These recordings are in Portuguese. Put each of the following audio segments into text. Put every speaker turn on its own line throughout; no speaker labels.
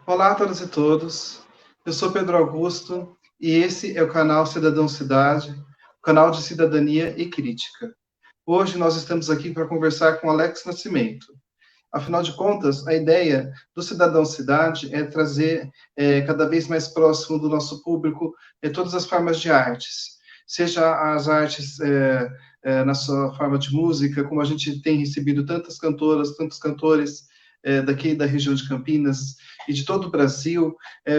Olá a todas e todos. Eu sou Pedro Augusto e esse é o canal Cidadão Cidade, o canal de cidadania e crítica. Hoje nós estamos aqui para conversar com Alex Nascimento. Afinal de contas, a ideia do Cidadão Cidade é trazer cada vez mais próximo do nosso público todas as formas de artes, seja as artes na sua forma de música, como a gente tem recebido tantas cantoras, tantos cantores daqui da região de Campinas e de todo o Brasil,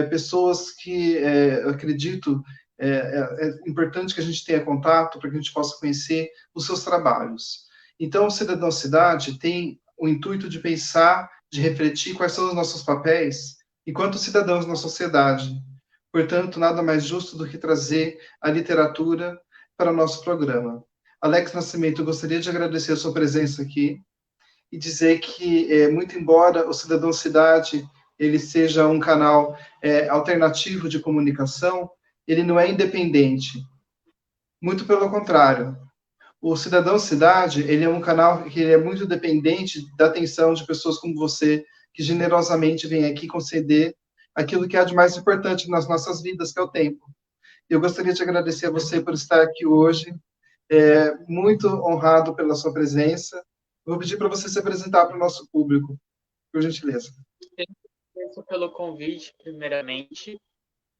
pessoas que eu acredito é importante que a gente tenha contato para que a gente possa conhecer os seus trabalhos. Então, o Cidadão Cidade tem o intuito de pensar, de refletir quais são os nossos papéis enquanto cidadãos na sociedade. Portanto, nada mais justo do que trazer a literatura para o nosso programa. Alex Nascimento, eu gostaria de agradecer a sua presença aqui e dizer que, muito embora o Cidadão Cidade ele seja um canal alternativo de comunicação, ele não é independente. Muito pelo contrário, o Cidadão Cidade, ele é um canal que é muito dependente da atenção de pessoas como você, que generosamente vem aqui conceder aquilo que há de mais importante nas nossas vidas, que é o tempo. Eu gostaria de agradecer a você por estar aqui hoje, muito honrado pela sua presença. Vou pedir para você se apresentar para o nosso público, por gentileza.
Agradeço pelo convite, primeiramente.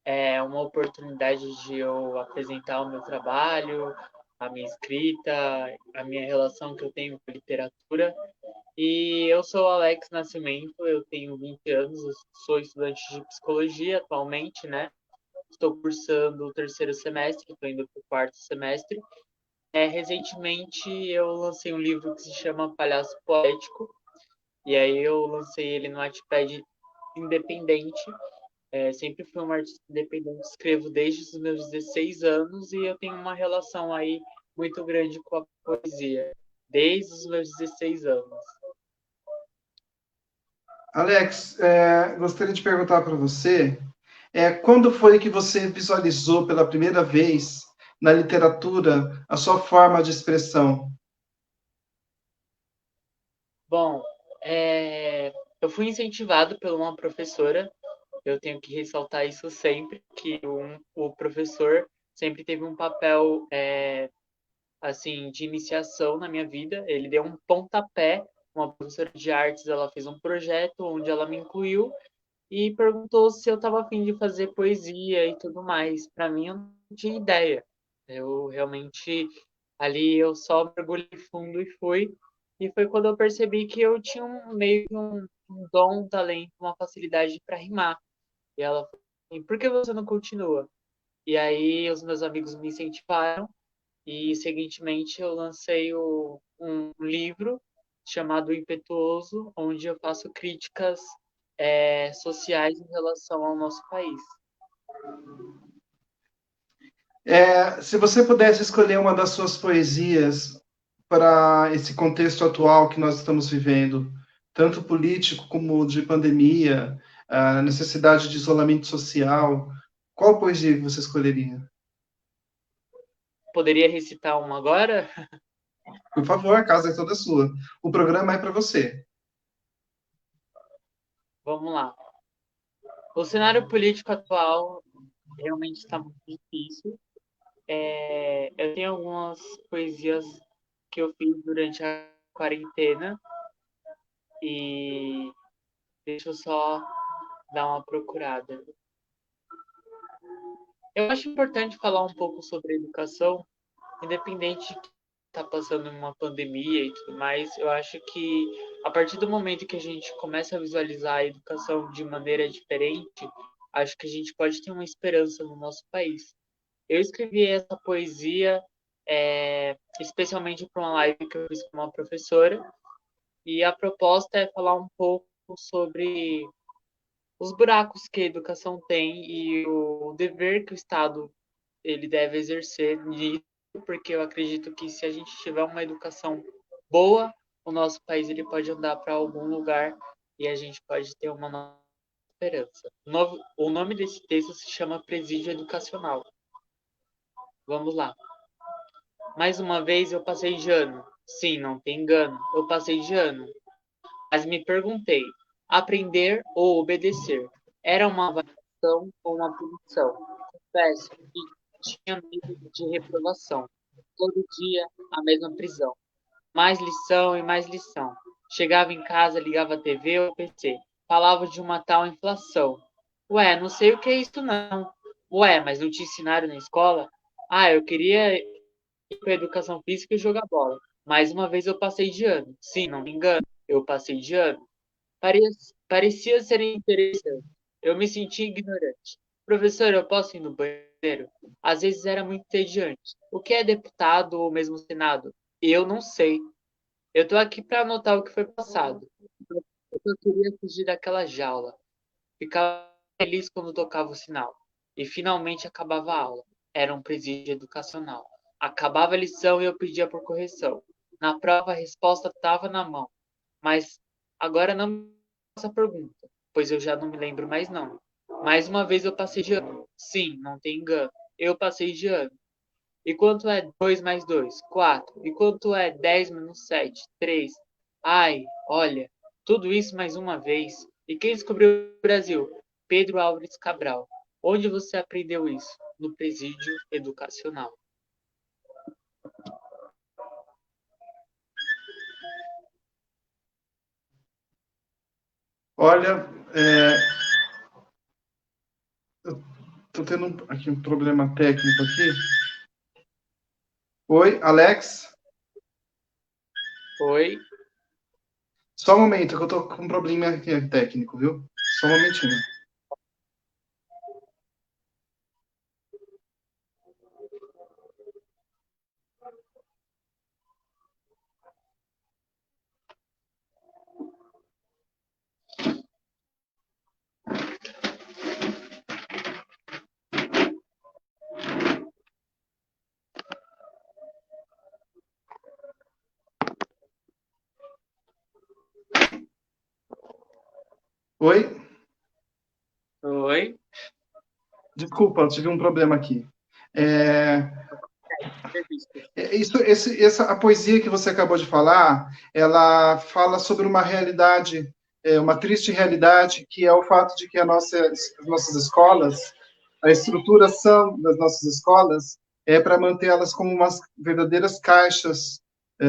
É uma oportunidade de eu apresentar o meu trabalho, a minha escrita, a minha relação que eu tenho com a literatura. E eu sou Alex Nascimento, eu tenho 20 anos, eu sou estudante de psicologia atualmente, né? Estou cursando o terceiro semestre, estou indo para o quarto semestre. Recentemente eu lancei um livro que se chama Palhaço Poético, e aí eu lancei ele no Wattpad independente. Sempre fui uma artista independente, escrevo desde os meus 16 anos e eu tenho uma relação aí muito grande com a poesia, desde os meus 16 anos.
Alex, gostaria de perguntar para você, quando foi que você visualizou pela primeira vez na literatura a sua forma de expressão?
Bom, eu fui incentivado por uma professora, eu tenho que ressaltar isso sempre, que o professor sempre teve um papel assim de iniciação na minha vida. Ele deu um pontapé. Uma professora de artes, ela fez um projeto onde ela me incluiu e perguntou se eu estava afim de fazer poesia e tudo mais. Para mim, eu não tinha ideia. Eu realmente ali eu só mergulhei fundo e fui. E foi quando eu percebi que eu tinha meio que um dom, um talento, uma facilidade para rimar. E ela falou assim, por que você não continua? E aí os meus amigos me incentivaram e, seguintemente, eu lancei um livro chamado Impetuoso, onde eu faço críticas sociais em relação ao nosso país.
Se você pudesse escolher uma das suas poesias para esse contexto atual que nós estamos vivendo, tanto político como de pandemia, a necessidade de isolamento social, qual poesia que você escolheria?
Poderia recitar uma agora?
Por favor, a casa é toda sua. O programa é para você.
Vamos lá. O cenário político atual realmente está muito difícil. Eu tenho algumas poesias que eu fiz durante a quarentena e deixa eu só dar uma procurada. Eu acho importante falar um pouco sobre educação, independente de estar passando uma pandemia e tudo mais. Eu acho que a partir do momento que a gente começa a visualizar a educação de maneira diferente, acho que a gente pode ter uma esperança no nosso país. Eu escrevi essa poesia especialmente para uma live que eu fiz com uma professora, e a proposta é falar um pouco sobre os buracos que a educação tem e o dever que o Estado ele deve exercer nisso, porque eu acredito que se a gente tiver uma educação boa, o nosso país ele pode andar para algum lugar e a gente pode ter uma nova esperança. O nome desse texto se chama Presídio Educacional. Vamos lá. Mais uma vez eu passei de ano. Sim, não tem engano, eu passei de ano. Mas me perguntei, aprender ou obedecer? Era uma avaliação ou uma punição? Confesso que tinha medo de reprovação. Todo dia, a mesma prisão. Mais lição e mais lição. Chegava em casa, ligava a TV ou PC. Falava de uma tal inflação. Ué, não sei o que é isso não. Ué, mas não te ensinaram na escola? Ah, eu queria ir para educação física e jogar bola. Mais uma vez eu passei de ano. Sim, não me engano, eu passei de ano. Parecia ser interessante. Eu me sentia ignorante. Professor, eu posso ir no banheiro? Às vezes era muito entediante. O que é deputado ou mesmo senado? Eu não sei. Eu tô aqui para anotar o que foi passado. Eu só queria fugir daquela jaula. Ficava feliz quando tocava o sinal. E finalmente acabava a aula. Era um presídio educacional. Acabava a lição e eu pedia por correção. Na prova a resposta estava na mão. Mas agora não me faça pergunta, pois eu já não me lembro mais não. Mais uma vez eu passei de ano. Sim, não tem engano. Eu passei de ano. E quanto é 2 mais 2? 4. E quanto é 10 menos 7? 3. Ai, olha, tudo isso mais uma vez. E quem descobriu o Brasil? Pedro Álvares Cabral. Onde você aprendeu isso? No presídio educacional.
Olha, estou tendo aqui um problema técnico aqui. Oi, Alex?
Oi?
Só um momento, que eu estou com um probleminha aqui técnico, viu? Só um momentinho. Oi?
Oi?
Desculpa, tive um problema aqui. É,
Entrevista.
a poesia que você acabou de falar, ela fala sobre uma realidade, uma triste realidade, que é o fato de que as nossas escolas, a estruturação das nossas escolas é para mantê-las como umas verdadeiras caixas, é,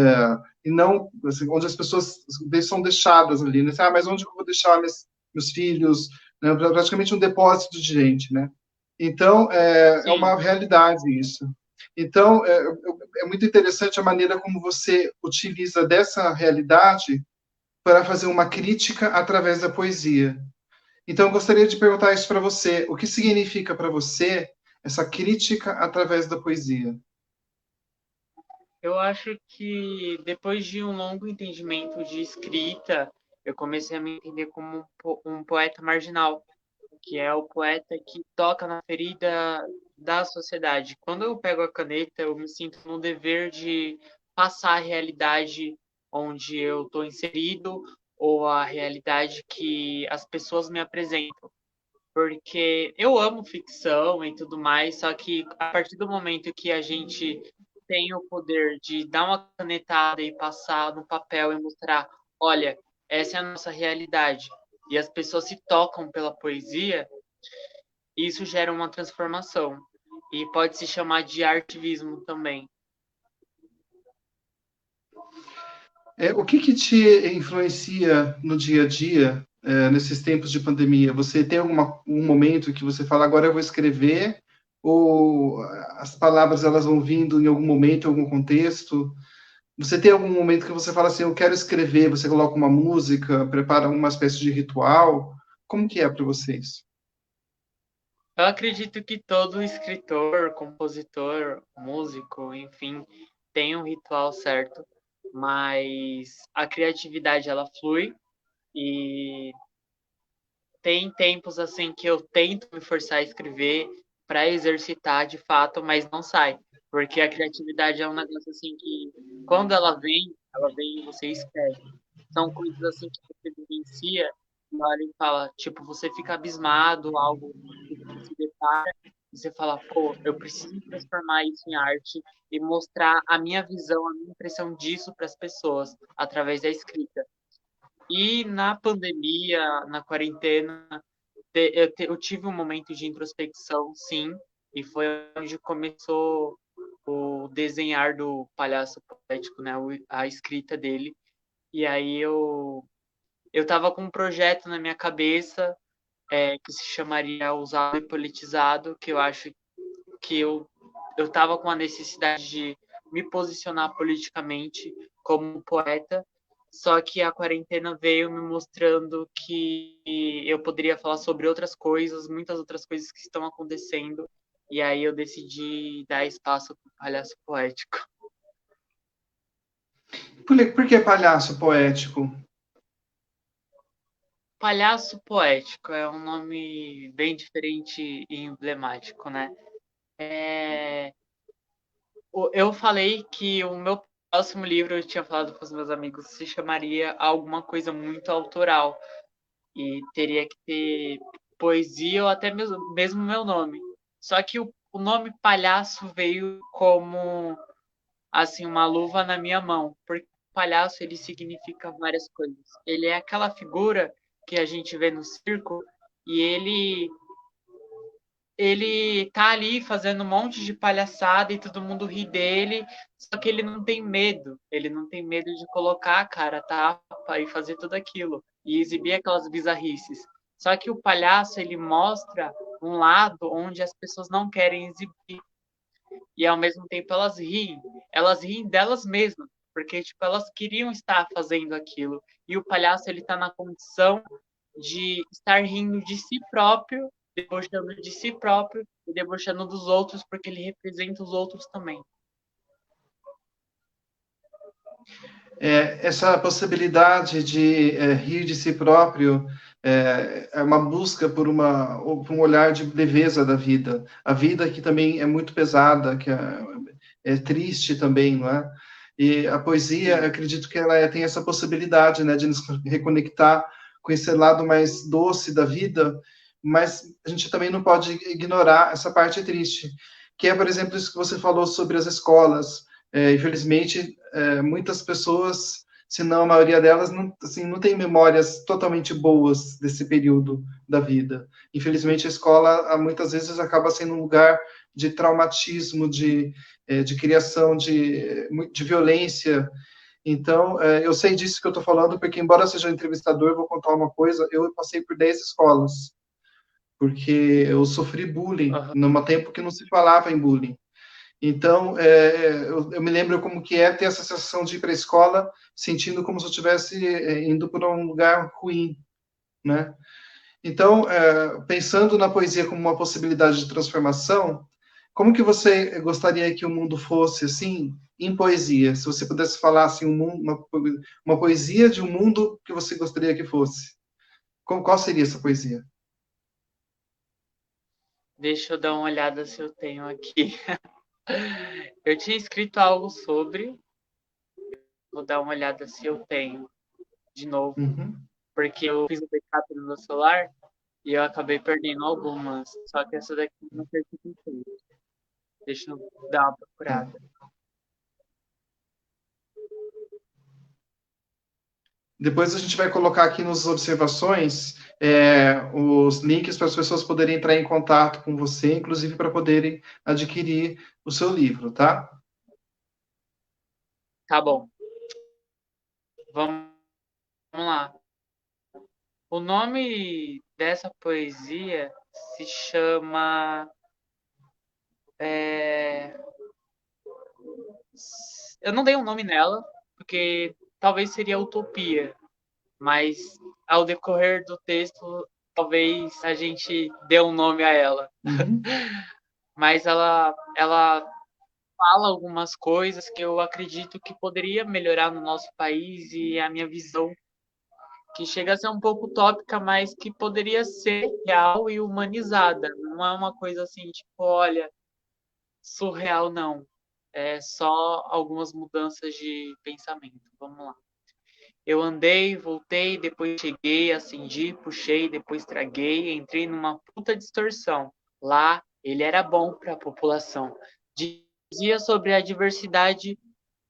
e não assim, onde as pessoas são deixadas ali, né? Ah, mas onde eu vou deixar meus filhos? Né? Praticamente um depósito de gente, né? Então, é
Sim,
uma realidade isso. Então, é muito interessante a maneira como você utiliza dessa realidade para fazer uma crítica através da poesia. Então, eu gostaria de perguntar isso para você. O que significa para você essa crítica através da poesia?
eu acho que depois de um longo entendimento de escrita, eu comecei a me entender como um poeta marginal, que é o poeta que toca na ferida da sociedade. Quando eu pego a caneta, eu me sinto no dever de passar a realidade onde eu estou inserido ou a realidade que as pessoas me apresentam. Porque eu amo ficção e tudo mais, só que a partir do momento que a gente tem o poder de dar uma canetada e passar no papel e mostrar, olha, essa é a nossa realidade, e as pessoas se tocam pela poesia, isso gera uma transformação. E pode se chamar de artivismo também.
O que que te influencia no dia a dia, nesses tempos de pandemia? Você tem um momento que você fala, agora eu vou escrever, ou as palavras elas vão vindo em algum momento, em algum contexto? Você tem algum momento que você fala assim, eu quero escrever, você coloca uma música, prepara uma espécie de ritual? Como que é para vocês?
Eu acredito que todo escritor, compositor, músico, enfim, tem um ritual certo, mas a criatividade ela flui e tem tempos assim que eu tento me forçar a escrever para exercitar de fato, mas não sai, porque a criatividade é um negócio assim que quando ela vem e você escreve. São coisas assim que você vivencia e olha e fala, tipo, você fica abismado, algo que você se depara, e você fala, pô, eu preciso transformar isso em arte e mostrar a minha visão, a minha impressão disso para as pessoas através da escrita. E na pandemia, na quarentena, eu tive um momento de introspecção, sim, e foi onde começou o desenhar do palhaço poético, né, a escrita dele. E aí eu estava com um projeto na minha cabeça, que se chamaria Ousado e Politizado, que eu acho que eu estava com a necessidade de me posicionar politicamente como poeta, só que a quarentena veio me mostrando que eu poderia falar sobre outras coisas, muitas outras coisas que estão acontecendo, e aí eu decidi dar espaço para o palhaço poético.
Por que palhaço poético?
Palhaço poético é um nome bem diferente e emblemático, né? Eu falei que o meu próximo livro, eu tinha falado com os meus amigos, se chamaria alguma coisa muito autoral. E teria que ter poesia ou até mesmo meu nome. Só que o nome palhaço veio como assim uma luva na minha mão, porque palhaço ele significa várias coisas. Ele é aquela figura que a gente vê no circo e ele tá ali fazendo um monte de palhaçada e todo mundo ri dele, só que ele não tem medo de colocar a cara a tapa e fazer tudo aquilo, e exibir aquelas bizarrices. Só que o palhaço, ele mostra um lado onde as pessoas não querem exibir, e ao mesmo tempo elas riem delas mesmas, porque tipo, elas queriam estar fazendo aquilo, e o palhaço, ele tá na condição de estar rindo de si próprio, debochando de si próprio e debochando dos outros, porque ele representa os outros também.
Essa possibilidade de rir de si próprio é uma busca por um olhar de leveza da vida. A vida que também é muito pesada, que é triste também, não é? E a poesia,
Sim.
acredito que ela tem essa possibilidade, né, de nos reconectar com esse lado mais doce da vida, mas a gente também não pode ignorar essa parte triste, que é, por exemplo, isso que você falou sobre as escolas. Infelizmente, muitas pessoas, se não a maioria delas, não, assim, não tem memórias totalmente boas desse período da vida. Infelizmente, a escola muitas vezes acaba sendo um lugar de traumatismo, de criação de violência. Então, eu sei disso que eu estou falando, porque, embora eu seja um entrevistador, eu vou contar uma coisa: eu passei por 10 escolas, porque eu sofri bullying,
Uhum.
num tempo que não se falava em bullying. Então, eu me lembro como que é ter essa sensação de ir para a escola sentindo como se eu estivesse indo para um lugar ruim, né? Então, pensando na poesia como uma possibilidade de transformação, como que você gostaria que o mundo fosse, assim, em poesia? Se você pudesse falar, assim, uma poesia de um mundo que você gostaria que fosse. Qual seria essa poesia?
Deixa eu dar uma olhada se eu tenho aqui. Eu tinha escrito algo sobre, vou dar uma olhada se eu tenho de novo,
Uhum.
porque eu fiz o backup no meu celular e eu acabei perdendo algumas, só que essa daqui eu não perdi tudo. Deixa eu dar uma
Tá.
procurada.
Depois a gente vai colocar aqui nas observações os links para as pessoas poderem entrar em contato com você, inclusive para poderem adquirir o seu livro, tá?
Tá bom, vamos lá. O nome dessa poesia se chama. é, Eu não dei um nome nela, porque talvez seria Utopia, mas ao decorrer do texto, talvez a gente dê um nome a ela.
Uhum.
Mas ela fala algumas coisas que eu acredito que poderia melhorar no nosso país e a minha visão, que chega a ser um pouco utópica, mas que poderia ser real e humanizada. Não é uma coisa assim, tipo, olha, surreal não. É só algumas mudanças de pensamento. Vamos lá. Eu andei, voltei, depois cheguei, acendi, puxei, depois traguei, entrei numa puta distorção. Lá, ele era bom para a população. Dizia sobre a diversidade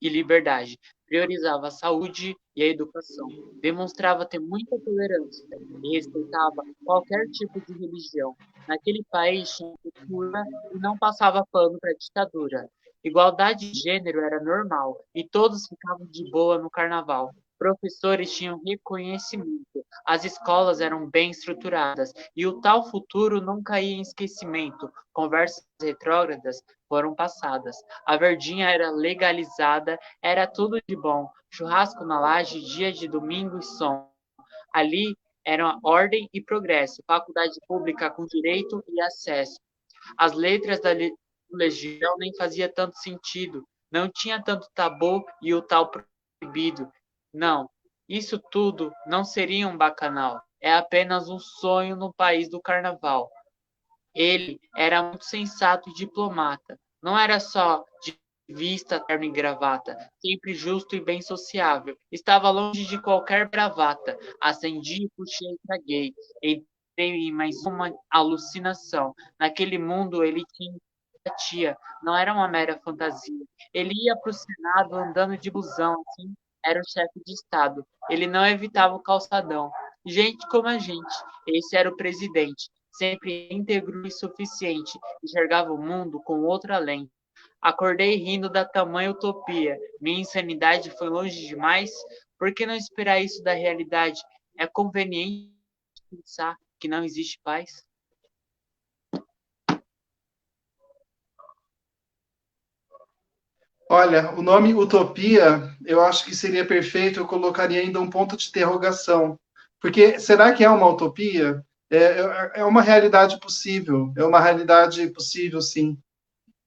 e liberdade. Priorizava a saúde e a educação. Demonstrava ter muita tolerância e respeitava qualquer tipo de religião. Naquele país tinha cultura e não passava pano para a ditadura. Igualdade de gênero era normal e todos ficavam de boa no carnaval. Professores tinham reconhecimento, as escolas eram bem estruturadas e o tal futuro não caía em esquecimento. Conversas retrógradas foram passadas. A verdinha era legalizada, era tudo de bom. Churrasco na laje, dia de domingo e som. Ali era ordem e progresso, faculdade pública com direito e acesso. As letras da Legião nem fazia tanto sentido, não tinha tanto tabu e o tal proibido. Não, isso tudo não seria um bacanal, é apenas um sonho no país do carnaval. Ele era muito sensato e diplomata, não era só de vista, terno e gravata, sempre justo e bem sociável. Estava longe de qualquer bravata. Acendi e puxei e traguei. Entrei em mais uma alucinação. Naquele mundo ele tinha empatia, não era uma mera fantasia. Ele ia para o Senado andando de busão, assim, era o chefe de Estado. Ele não evitava o calçadão. Gente como a gente, esse era o presidente, sempre íntegro e suficiente, enxergava o mundo com outra lente. Acordei rindo da tamanha utopia. Minha insanidade foi longe demais? Por que não esperar isso da realidade? É conveniente pensar que não existe paz?
Olha, o nome Utopia, eu acho que seria perfeito, eu colocaria ainda um ponto de interrogação. Porque será que é uma utopia? É uma realidade possível, é uma realidade possível, sim.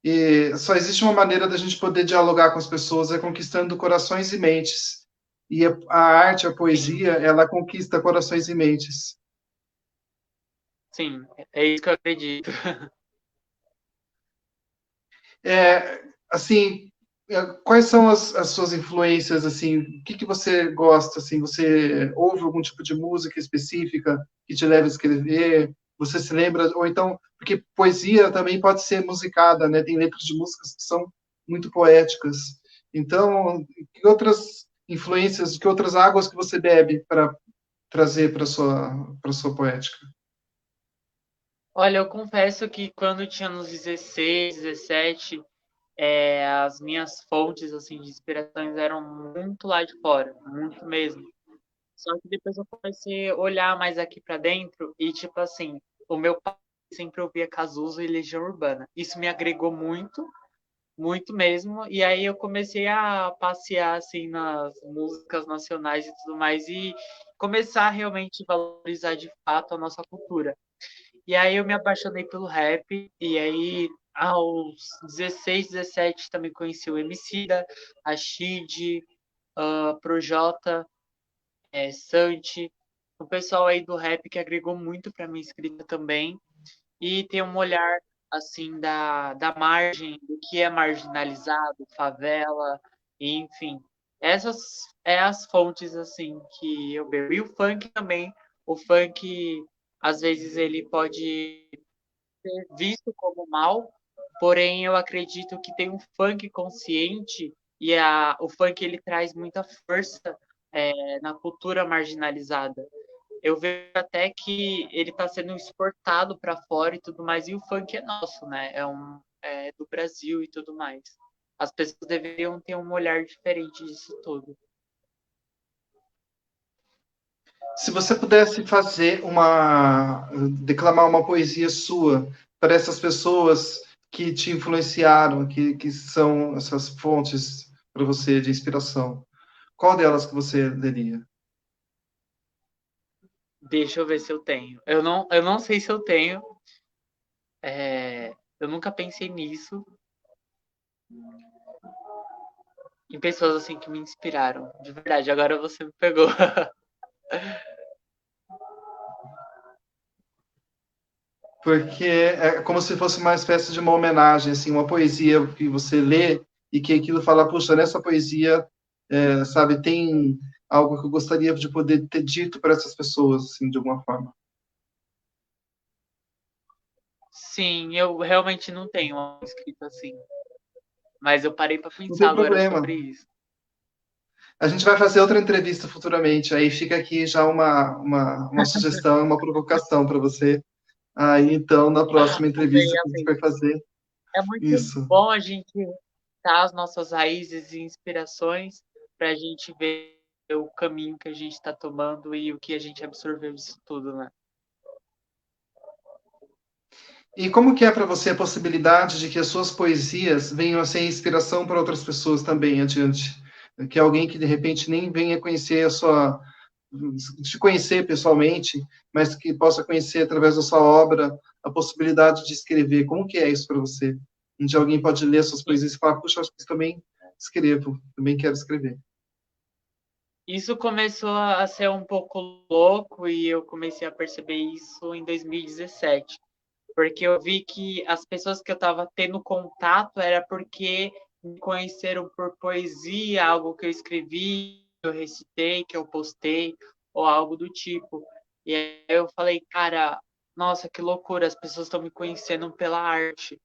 E só existe uma maneira da gente poder dialogar com as pessoas, é conquistando corações e mentes. E a arte, a
Sim,
poesia, ela conquista corações e mentes.
sim, é isso que eu acredito.
Assim, quais são as suas influências, assim, o que você gosta, assim, você ouve algum tipo de música específica que te leva a escrever, você se lembra, ou então, porque poesia também pode ser musicada, né, tem letras de músicas que são muito poéticas, então, que outras influências, que outras águas que você bebe para trazer para sua poética?
Olha, eu confesso que quando eu tinha nos 16, 17, as minhas fontes assim de inspirações eram muito lá de fora, muito mesmo. Só que depois eu comecei a olhar mais aqui pra dentro e tipo assim, o meu pai sempre ouvia Cazuza e Legião Urbana. Isso me agregou muito, muito mesmo. E aí eu comecei a passear assim nas músicas nacionais e tudo mais e começar a realmente valorizar de fato a nossa cultura. E aí eu me apaixonei pelo rap, e aí aos 16, 17 também conheci o Emicida, a Shid, Projota, Santi, o pessoal aí do rap que agregou muito para minha escrita também, e tem um olhar assim da margem, do que é marginalizado, favela, e, enfim. Essas é as fontes assim que eu bebo. E o funk também, o funk às vezes ele pode visto como mal, porém eu acredito que tem um funk consciente e o funk ele traz muita força na cultura marginalizada. Eu vejo até que ele está sendo exportado para fora e tudo mais, e o funk é nosso, né? É do Brasil e tudo mais. As pessoas deveriam ter um olhar diferente disso tudo.
Se você pudesse fazer declamar uma poesia sua para essas pessoas que te influenciaram, que são essas fontes para você de inspiração, qual delas que você leria?
Deixa eu ver se eu tenho. Eu não sei se eu tenho. Eu nunca pensei nisso. Em pessoas assim que me inspiraram. De verdade, agora você me pegou.
Porque é como se fosse uma espécie de uma homenagem, assim, uma poesia que você lê e que aquilo fala, puxa, nessa poesia, sabe, tem algo que eu gostaria de poder ter dito para essas pessoas, assim, de alguma forma.
Sim, eu realmente não tenho algo escrito assim. Mas eu parei pra
Não
pensar
tem
agora
problema.
sobre isso.
A gente vai fazer outra entrevista futuramente, aí fica aqui já uma sugestão, uma provocação para você. Aí, então, na próxima
Amei,
entrevista que a gente
amei.
vai fazer,
É muito
isso.
bom a gente tá as nossas raízes e inspirações para a gente ver o caminho que a gente está tomando e o que a gente absorveu disso tudo, né?
E como que é para você a possibilidade de que as suas poesias venham a ser inspiração para outras pessoas também adiante? Que alguém que de repente nem venha conhecer a sua, te conhecer pessoalmente, mas que possa conhecer através da sua obra a possibilidade de escrever. Como que é isso para você? Onde alguém pode ler suas
E
poesias e falar, puxa, acho que eu também escrevo, também quero escrever.
isso começou a ser um pouco louco e eu comecei a perceber isso em 2017, porque eu vi que as pessoas que eu estava tendo contato era porque me conheceram por poesia, algo que eu escrevi, que eu recitei, que eu postei, ou algo do tipo. E aí eu falei, cara, nossa, que loucura, as pessoas estão me conhecendo pela arte.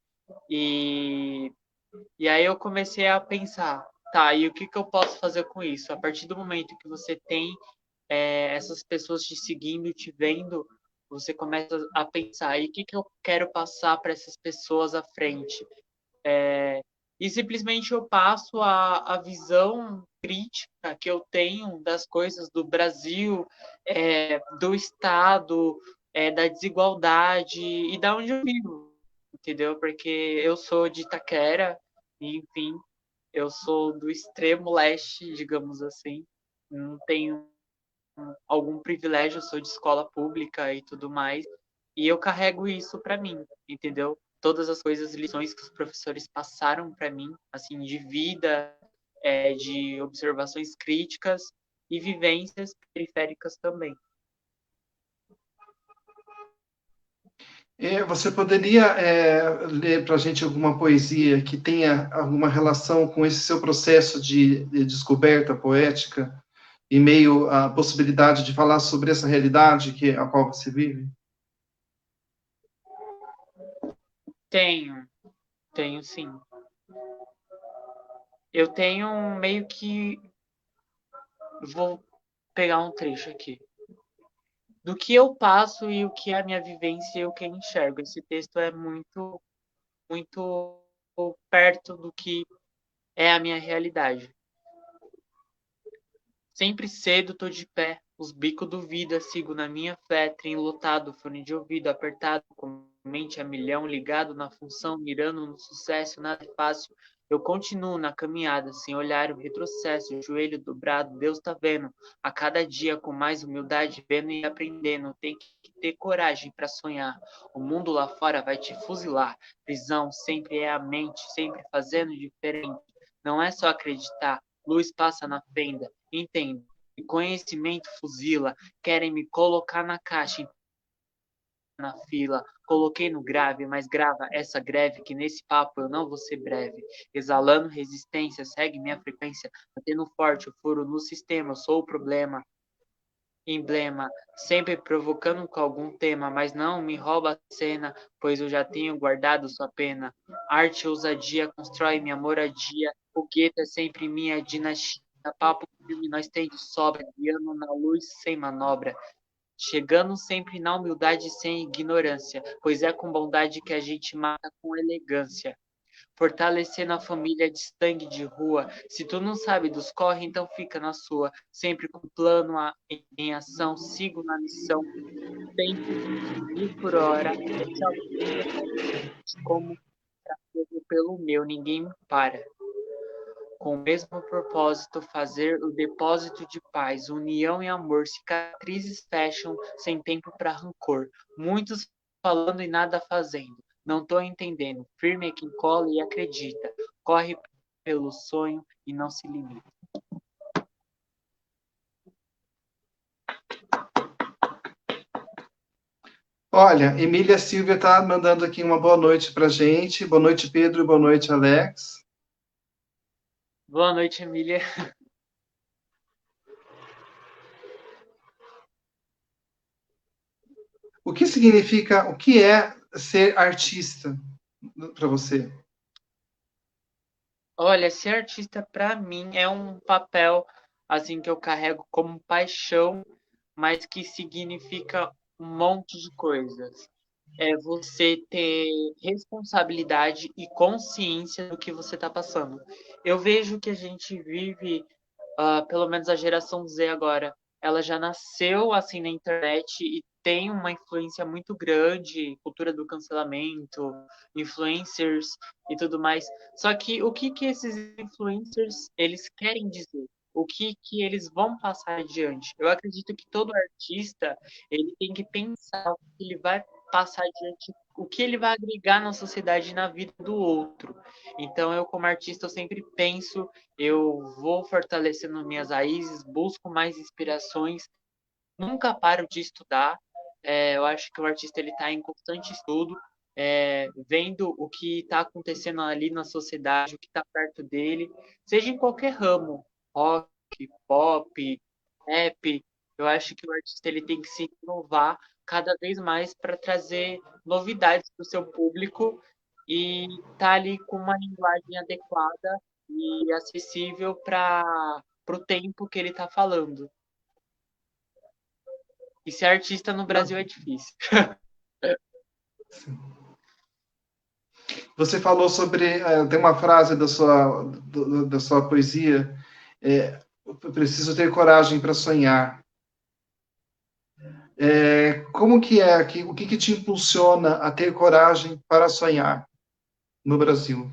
E, e aí eu comecei a pensar, tá, e o que que eu posso fazer com isso? A partir do momento que você tem essas pessoas te seguindo, te vendo, você começa a pensar, e o que que eu quero passar para essas pessoas à frente? E simplesmente eu passo a visão crítica que eu tenho das coisas do Brasil, do Estado, da desigualdade e da onde eu vivo, entendeu? Porque eu sou de Itaquera, e, enfim, eu sou do extremo leste, digamos assim. Não tenho algum privilégio, eu sou de escola pública e tudo mais, e eu carrego isso para mim, entendeu? Todas as coisas, lições que os professores passaram para mim, assim, de vida, de observações críticas e vivências periféricas também.
E você poderia ler para a gente alguma poesia que tenha alguma relação com esse seu processo de descoberta poética e meio à possibilidade de falar sobre essa realidade que a qual você vive?
Tenho, tenho sim. Eu tenho meio que. Vou pegar um trecho aqui. Do que eu passo e o que é a minha vivência e o que eu enxergo. Esse texto é muito, muito perto do que é a minha realidade. Sempre cedo tô de pé, os bicos do vida, sigo na minha fé, trem lotado, fone de ouvido apertado, com mente a milhão, ligado na função, mirando no sucesso, nada é fácil. Eu continuo na caminhada, sem olhar o retrocesso, o joelho dobrado, Deus tá vendo. A cada dia com mais humildade, vendo e aprendendo. Tem que ter coragem para sonhar. O mundo lá fora vai te fuzilar. Prisão sempre é a mente, sempre fazendo diferente. Não é só acreditar, luz passa na fenda. Entendo. E conhecimento fuzila. Querem me colocar na caixa, na fila. Coloquei no grave, mas grava essa greve que nesse papo eu não vou ser breve. Exalando resistência, segue minha frequência. Batendo forte o furo no sistema, eu sou o problema. Emblema, sempre provocando com algum tema, mas não me rouba a cena, pois eu já tenho guardado sua pena. Arte e ousadia constrói minha moradia, o gueto é sempre minha dinastia. Papo firme nós tem de sobra, guiando na luz sem manobra. Chegando sempre na humildade sem ignorância, pois é com bondade que a gente mata com elegância. Fortalecendo a família de sangue de rua. Se tu não sabe dos corre, então fica na sua. Sempre com plano em ação, sigo na missão. Tempo, 1000 por hora. Esse é o tempo como pelo meu, ninguém me para. Com o mesmo propósito, fazer o depósito de paz, união e amor, cicatrizes fecham, sem tempo para rancor. Muitos falando e nada fazendo. Não tô entendendo. Firme é quem cola e acredita. Corre pelo sonho e não se limita.
Olha, Emília Silvia está mandando aqui uma boa noite para gente. Boa noite, Pedro, e boa noite, Alex.
Boa noite, Emília.
O que significa, o que é ser artista para você?
Olha, ser artista para mim é um papel assim que eu carrego como paixão, mas que significa um monte de coisas. É você ter responsabilidade e consciência do que você está passando. Eu vejo que a gente vive, pelo menos a geração Z agora, ela já nasceu assim na internet e tem uma influência muito grande, cultura do cancelamento, influencers e tudo mais. Só que o que que esses influencers eles querem dizer? O que que eles vão passar adiante? Eu acredito que todo artista ele tem que pensar o que ele vai passar adiante, o que ele vai agregar na sociedade e na vida do outro. Então eu como artista eu sempre penso, eu vou fortalecendo minhas raízes, busco mais inspirações, nunca paro de estudar. Eu acho que o artista ele está em constante estudo, vendo o que está acontecendo ali na sociedade, o que está perto dele, seja em qualquer ramo, rock, pop, rap. Eu acho que o artista ele tem que se inovar cada vez mais para trazer novidades para o seu público e estar ali com uma linguagem adequada e acessível para o tempo que ele está falando. E ser artista no
Não,
Brasil é difícil.
sim. Você falou sobre, tem uma frase da sua poesia, preciso ter coragem para sonhar. Como que é aqui? O que que te impulsiona a ter coragem para sonhar no Brasil?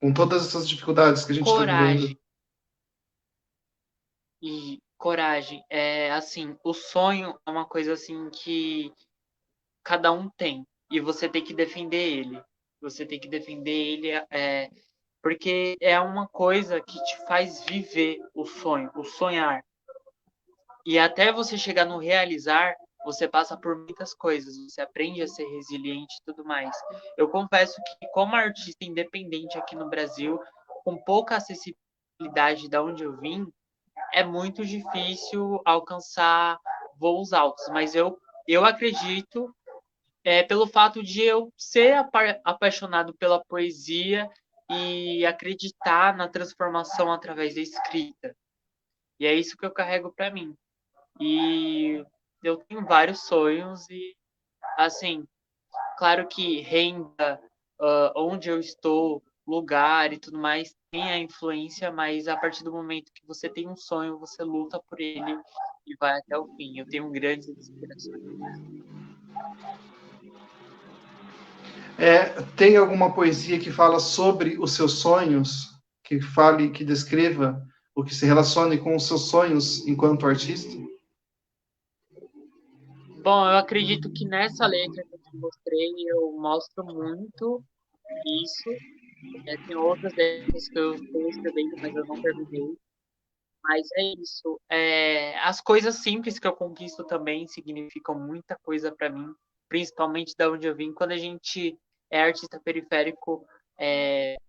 Com todas essas dificuldades que a gente está vivendo.
Coragem. E coragem. É assim, o sonho é uma coisa assim que cada um tem. E você tem que defender ele. Você tem que defender ele, porque é uma coisa que te faz viver o sonho, o sonhar. E até você chegar no realizar, você passa por muitas coisas, você aprende a ser resiliente e tudo mais. Eu confesso que, como artista independente aqui no Brasil, com pouca acessibilidade da onde eu vim, é muito difícil alcançar voos altos. Mas eu acredito, pelo fato de eu ser apaixonado pela poesia e acreditar na transformação através da escrita. E é isso que eu carrego para mim. E eu tenho vários sonhos e, assim, claro que renda, onde eu estou, lugar e tudo mais tem a influência, mas a partir do momento que você tem um sonho, você luta por ele e vai até o fim. Eu tenho grandes inspirações.
Tem alguma poesia que fala sobre os seus sonhos, que fale, que descreva, ou que se relacione com os seus sonhos enquanto artista?
Bom, eu acredito que nessa letra que eu te mostrei, eu mostro muito isso. Tem outras letras que eu estou escrevendo, mas eu não terminei. Mas é isso. As coisas simples que eu conquisto também significam muita coisa para mim, principalmente da onde eu vim. Quando a gente é artista periférico,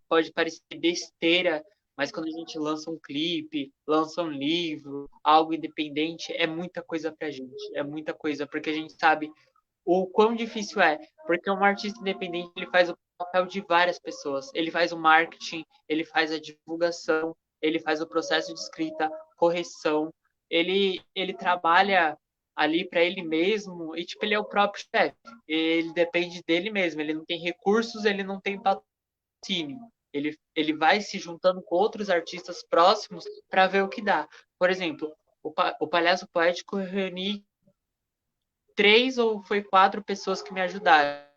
pode parecer besteira, mas quando a gente lança um clipe, lança um livro, algo independente, é muita coisa pra gente. É muita coisa, porque a gente sabe o quão difícil é, porque um artista independente ele faz o papel de várias pessoas. Ele faz o marketing, ele faz a divulgação, ele faz o processo de escrita, correção. Ele trabalha ali para ele mesmo e tipo ele é o próprio chefe. Ele depende dele mesmo. Ele não tem recursos, ele não tem patrocínio. Ele vai se juntando com outros artistas próximos para ver o que dá. Por exemplo, o Palhaço Poético reuni 3 ou 4 pessoas que me ajudaram.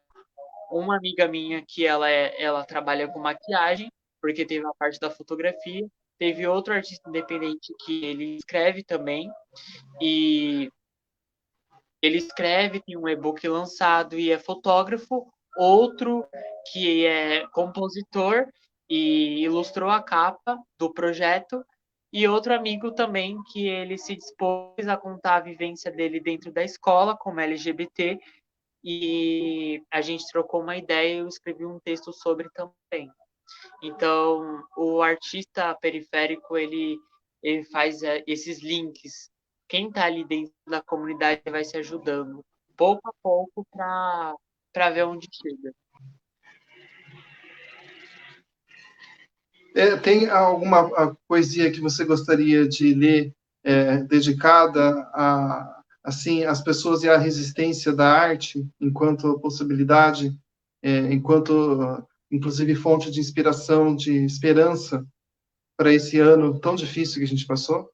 Uma amiga minha que ela trabalha com maquiagem, porque teve a parte da fotografia. Teve outro artista independente que ele escreve também. E ele escreve, tem um e-book lançado e é fotógrafo. Outro que é compositor e ilustrou a capa do projeto. E outro amigo também que ele se dispôs a contar a vivência dele dentro da escola como LGBT e a gente trocou uma ideia e eu escrevi um texto sobre também. Então, o artista periférico, ele faz esses links. Quem está ali dentro da comunidade vai se ajudando, pouco a pouco, para ver onde chega.
Tem alguma poesia que você gostaria de ler dedicada a, assim, às pessoas e à resistência da arte enquanto possibilidade, enquanto, inclusive, fonte de inspiração, de esperança para esse ano tão difícil que a gente passou?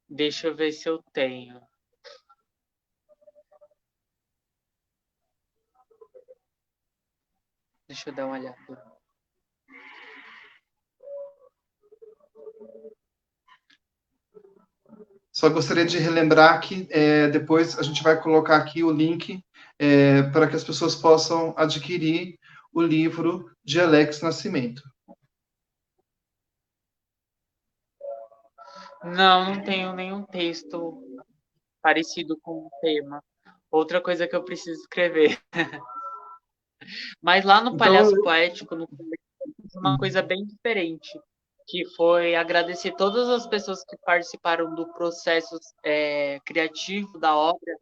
Deixa eu ver se eu tenho. Deixa eu dar uma olhada.
Só gostaria de relembrar que depois a gente vai colocar aqui o link para que as pessoas possam adquirir o livro de Alex Nascimento.
Não, não tenho nenhum texto parecido com o tema. Outra coisa que eu preciso escrever. Mas lá no
Então,
Palhaço Poético, no começo, eu fiz uma coisa bem diferente, que foi agradecer todas as pessoas que participaram do processo criativo da obra,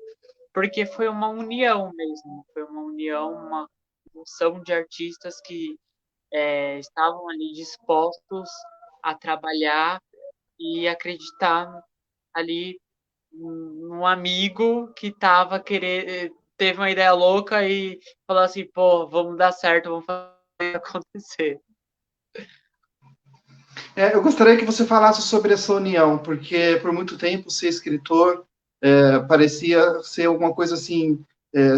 porque foi uma união mesmo, foi uma união, uma junção de artistas que estavam ali dispostos a trabalhar e acreditar ali um amigo que teve uma ideia louca e falou assim, pô, vamos dar certo, vamos fazer acontecer.
eu gostaria que você falasse sobre essa união, porque por muito tempo ser escritor parecia ser alguma coisa assim,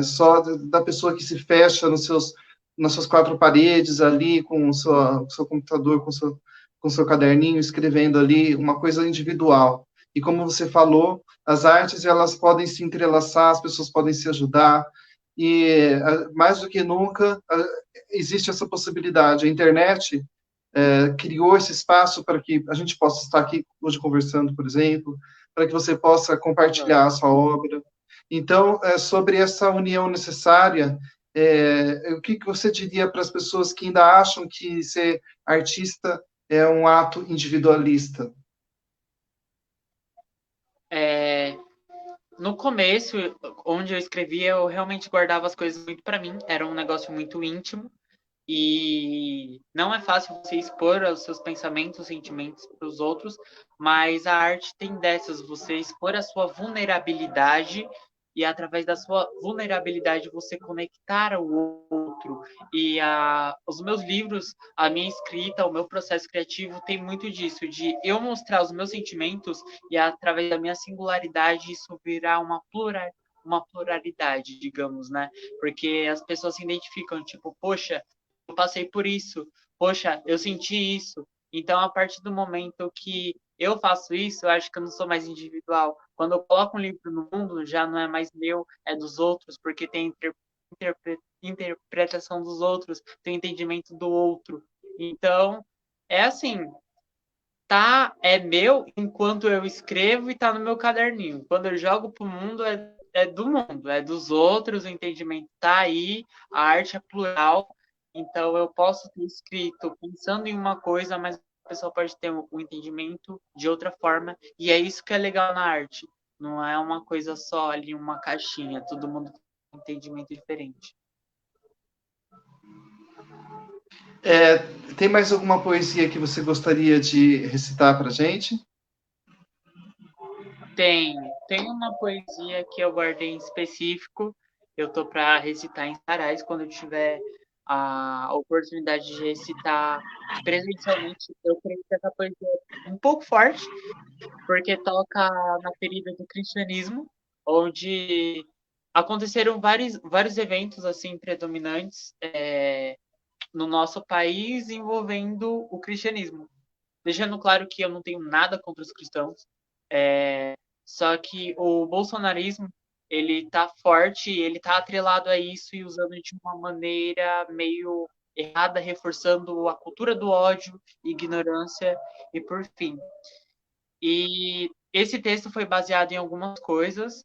só da pessoa que se fecha nas suas quatro paredes ali, com o seu computador, com o seu caderninho, escrevendo ali, uma coisa individual. E como você falou, as artes elas podem se entrelaçar, as pessoas podem se ajudar, e mais do que nunca existe essa possibilidade. A internet criou esse espaço para que a gente possa estar aqui hoje conversando, por exemplo, para que você possa
Uhum.
compartilhar a sua obra. Então, sobre essa união necessária, o que você diria para as pessoas que ainda acham que ser artista é um ato individualista?
É, no começo, onde eu escrevia, eu realmente guardava as coisas muito para mim, era um negócio muito íntimo. E não é fácil você expor os seus pensamentos, sentimentos para os outros, mas a arte tem dessas, você expor a sua vulnerabilidade e através da sua vulnerabilidade você conectar ao outro. E os meus livros, a minha escrita, o meu processo criativo tem muito disso, de eu mostrar os meus sentimentos e através da minha singularidade isso virar uma pluralidade, digamos, né? Porque as pessoas se identificam, tipo, poxa, eu passei por isso, poxa, eu senti isso. Então, a partir do momento que eu faço isso, eu acho que eu não sou mais individual. Quando eu coloco um livro no mundo, já não é mais meu, é dos outros, porque tem interpretação dos outros, tem entendimento do outro. Então, é assim, tá, é meu enquanto eu escrevo e tá no meu caderninho. Quando eu jogo pro mundo, é do mundo, é dos outros, o entendimento tá aí, a arte é plural, então eu posso ter escrito pensando em uma coisa, mas a pessoa pode ter um entendimento de outra forma, e é isso que é legal na arte. Não é uma coisa só ali, uma caixinha, todo mundo tem um entendimento diferente.
É, tem mais alguma poesia que você gostaria de recitar para a gente?
Tem uma poesia que eu guardei em específico. Eu tô para recitar em Sarais quando eu tiver a oportunidade de recitar presencialmente. Eu creio que essa poesia é um pouco forte, porque toca na ferida do cristianismo, onde aconteceram vários eventos assim predominantes no nosso país envolvendo o cristianismo. Deixando claro que eu não tenho nada contra os cristãos, só que o bolsonarismo, ele tá forte, ele tá atrelado a isso e usando de uma maneira meio errada, reforçando a cultura do ódio, ignorância e por fim. E esse texto foi baseado em algumas coisas,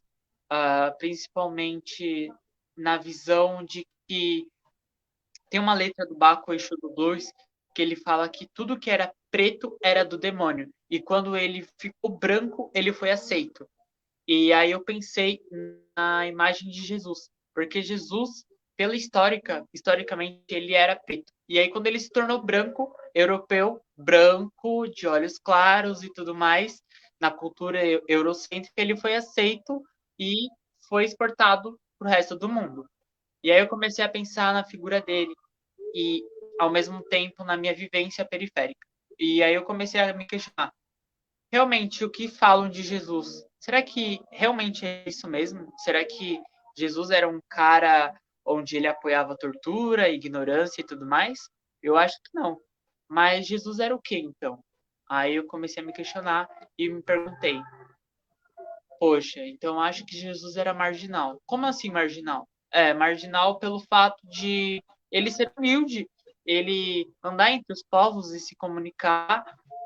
principalmente na visão de que tem uma letra do Baco Exu do Blues que ele fala que tudo que era preto era do demônio. E quando ele ficou branco, ele foi aceito. E aí eu pensei na imagem de Jesus, porque Jesus, historicamente, ele era preto. E aí, quando ele se tornou branco, europeu, branco, de olhos claros e tudo mais, na cultura eurocêntrica, ele foi aceito e foi exportado para o resto do mundo. E aí eu comecei a pensar na figura dele e, ao mesmo tempo, na minha vivência periférica. E aí eu comecei a me questionar, realmente, o que falam de Jesus? Será que realmente é isso mesmo? Será que Jesus era um cara onde ele apoiava a tortura, ignorância e tudo mais? Eu acho que não. Mas Jesus era o quê, então? Aí eu comecei a me questionar e me perguntei, poxa, então eu acho que Jesus era marginal. Como assim marginal? É, marginal pelo fato de ele ser humilde, ele andar entre os povos e se comunicar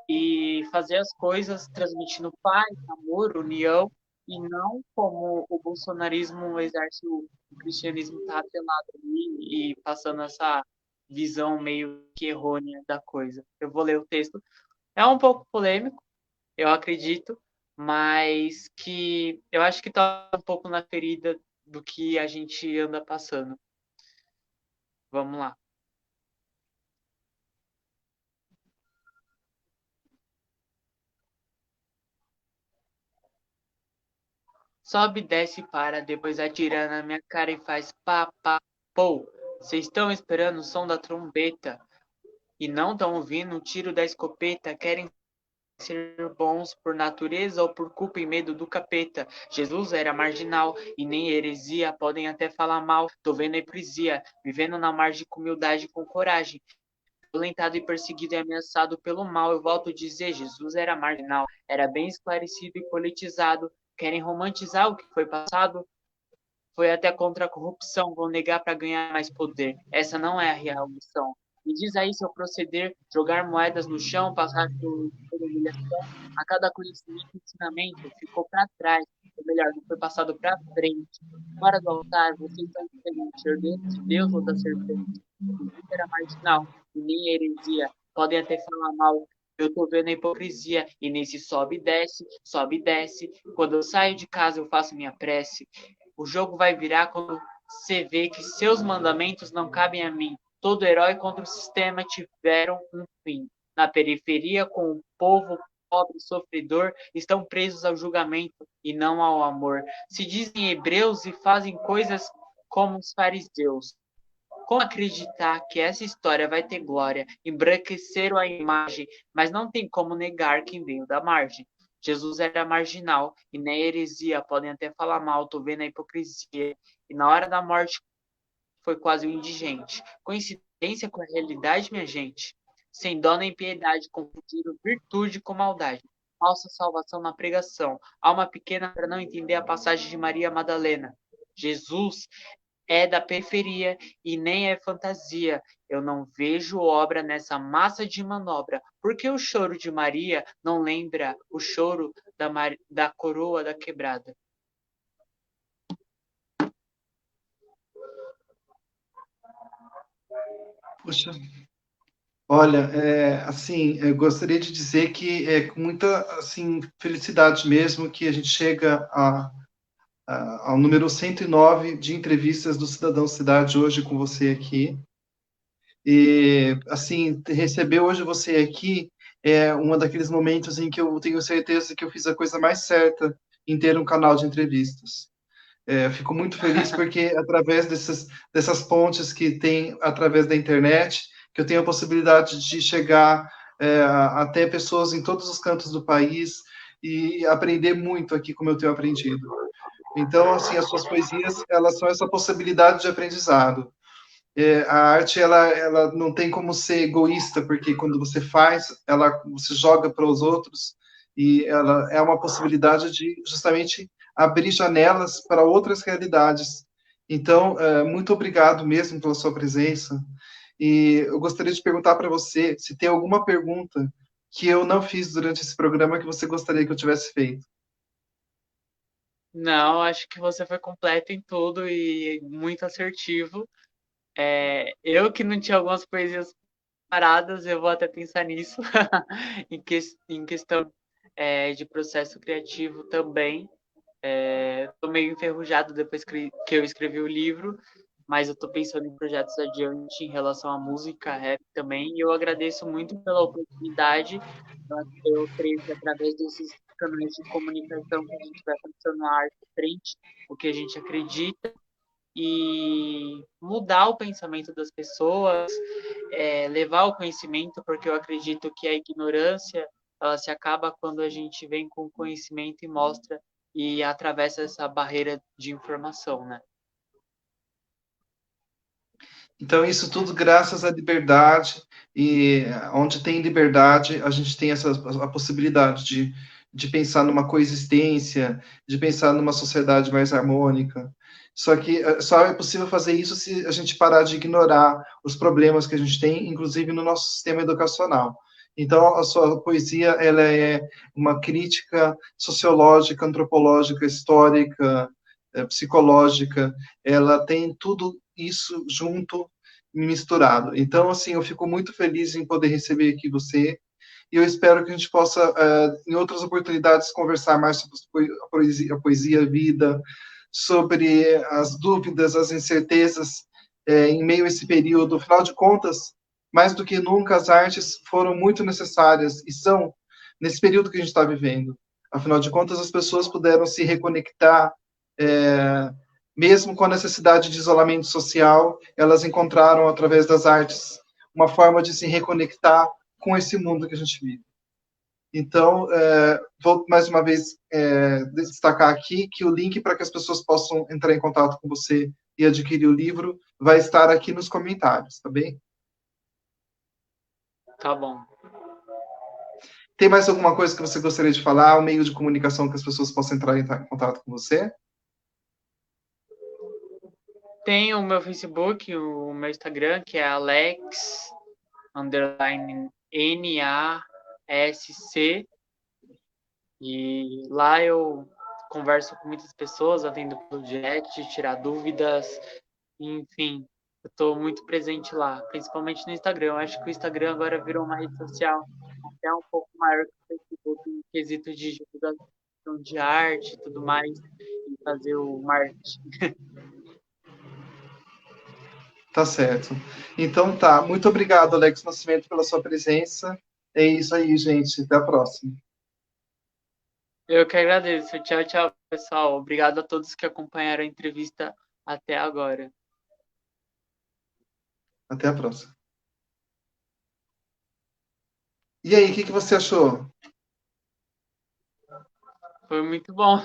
e fazer as coisas transmitindo paz, amor, união, e não como o bolsonarismo exerce o cristianismo está atrelado ali e passando essa visão meio que errônea da coisa. Eu vou ler o texto. É um pouco polêmico, eu acredito, mas que eu acho que tá um pouco na ferida do que a gente anda passando. Vamos lá. Sobe, desce, para, depois atira na minha cara e faz pá, pá, pô. Vocês estão esperando o som da trombeta e não estão ouvindo o tiro da escopeta, querem ser bons por natureza ou por culpa e medo do capeta. Jesus era marginal e nem heresia, podem até falar mal. Tô vendo a hipocrisia, vivendo na margem com humildade e com coragem. Violentado e perseguido e ameaçado pelo mal, eu volto a dizer, Jesus era marginal, era bem esclarecido e politizado. Querem romantizar o que foi passado? Foi até contra a corrupção, vão negar para ganhar mais poder. Essa não é a real missão. Me diz aí seu proceder, jogar moedas no chão, passar por humilhação. A cada conhecimento e ensinamento ficou para trás, ou melhor, não foi passado para frente. Fora do altar, vocês estão diferentes, herdeiros de Deus ou da serpente. Jesus era marginal, e nem heresia. Podem até falar mal, eu tô vendo a hipocrisia, e nesse sobe e desce. Quando eu saio de casa, eu faço minha prece. O jogo vai virar quando você vê que seus mandamentos não cabem a mim. Todo herói contra o sistema tiveram um fim. Na periferia, com o povo pobre, sofredor, estão presos ao julgamento e não ao amor. Se dizem hebreus e fazem coisas como os fariseus. Como acreditar que essa história vai ter glória? Embranqueceram a imagem, mas não tem como negar quem veio da margem. Jesus era marginal e nem heresia, podem até falar mal, tô vendo a hipocrisia. E na hora da morte foi quase um indigente. Coincidência com a realidade, minha gente? Sem dó nem piedade, confundiram virtude com maldade. Falsa salvação na pregação. Alma pequena para não entender a passagem de Maria Madalena. Jesus é da periferia e nem é fantasia. Eu não vejo obra nessa massa de manobra. Porque o choro de Maria não lembra o choro da coroa da quebrada?
Puxa, olha, assim, eu gostaria de dizer que é com muita, assim, felicidade mesmo que a gente chega ao número 109 de entrevistas do Cidadão Cidade hoje com você aqui. E, assim, receber hoje você aqui é um daqueles momentos em que eu tenho certeza que eu fiz a coisa mais certa em ter um canal de entrevistas. Eu fico muito feliz porque através dessas pontes que tem através da internet, que eu tenho a possibilidade de chegar até pessoas em todos os cantos do país e aprender muito aqui como eu tenho aprendido. Então, assim, as suas poesias, elas são essa possibilidade de aprendizado. A arte, ela não tem como ser egoísta, porque quando você faz, você joga para os outros e ela é uma possibilidade de justamente abrir janelas para outras realidades. Então, muito obrigado mesmo pela sua presença. E eu gostaria de perguntar para você se tem alguma pergunta que eu não fiz durante esse programa que você gostaria que eu tivesse feito.
Não, acho que você foi completo em tudo e muito assertivo. Eu que não tinha algumas poesias paradas, eu vou até pensar nisso, em questão de processo criativo também. Estou meio enferrujado depois que eu escrevi o livro, mas eu estou pensando em projetos adiante em relação à música, rap também, e eu agradeço muito pela oportunidade. Eu creio que através desses canais de comunicação que a gente vai passando a arte à frente, o que a gente acredita, e mudar o pensamento das pessoas, levar o conhecimento, porque eu acredito que a ignorância ela se acaba quando a gente vem com conhecimento e mostra e atravessa essa barreira de informação, né?
Então, isso tudo graças à liberdade, e onde tem liberdade, a gente tem a possibilidade de pensar numa coexistência, de pensar numa sociedade mais harmônica. Só que só é possível fazer isso se a gente parar de ignorar os problemas que a gente tem, inclusive no nosso sistema educacional. Então, a sua poesia ela é uma crítica sociológica, antropológica, histórica, psicológica, ela tem tudo isso junto, misturado. Então, assim, eu fico muito feliz em poder receber aqui você, e eu espero que a gente possa, em outras oportunidades, conversar mais sobre a poesia, a vida, sobre as dúvidas, as incertezas, em meio a esse período. Afinal de contas, mais do que nunca, as artes foram muito necessárias e são nesse período que a gente está vivendo. Afinal de contas, as pessoas puderam se reconectar, é, mesmo com a necessidade de isolamento social, elas encontraram, através das artes, uma forma de se reconectar com esse mundo que a gente vive. Então, vou mais uma vez destacar aqui que o link para que as pessoas possam entrar em contato com você e adquirir o livro vai estar aqui nos comentários, tá bem?
Tá bom.
Tem mais alguma coisa que você gostaria de falar, um meio de comunicação que as pessoas possam entrar em contato com você?
Tem o meu Facebook, o meu Instagram, que é Alex underline NASC, e lá eu converso com muitas pessoas, atendo pelo direct, tirar dúvidas, enfim, eu estou muito presente lá, principalmente no Instagram. Eu acho que o Instagram agora virou uma rede social até um pouco maior que o Facebook em quesito de divulgação de arte e tudo mais, e fazer o marketing.
Tá certo. Então tá. Muito obrigado, Alex Nascimento, pela sua presença. É isso aí, gente. Até a próxima.
Eu que agradeço. Tchau, tchau, pessoal. Obrigado a todos que acompanharam a entrevista até agora.
Até a próxima. E aí, o que você achou?
Foi muito bom.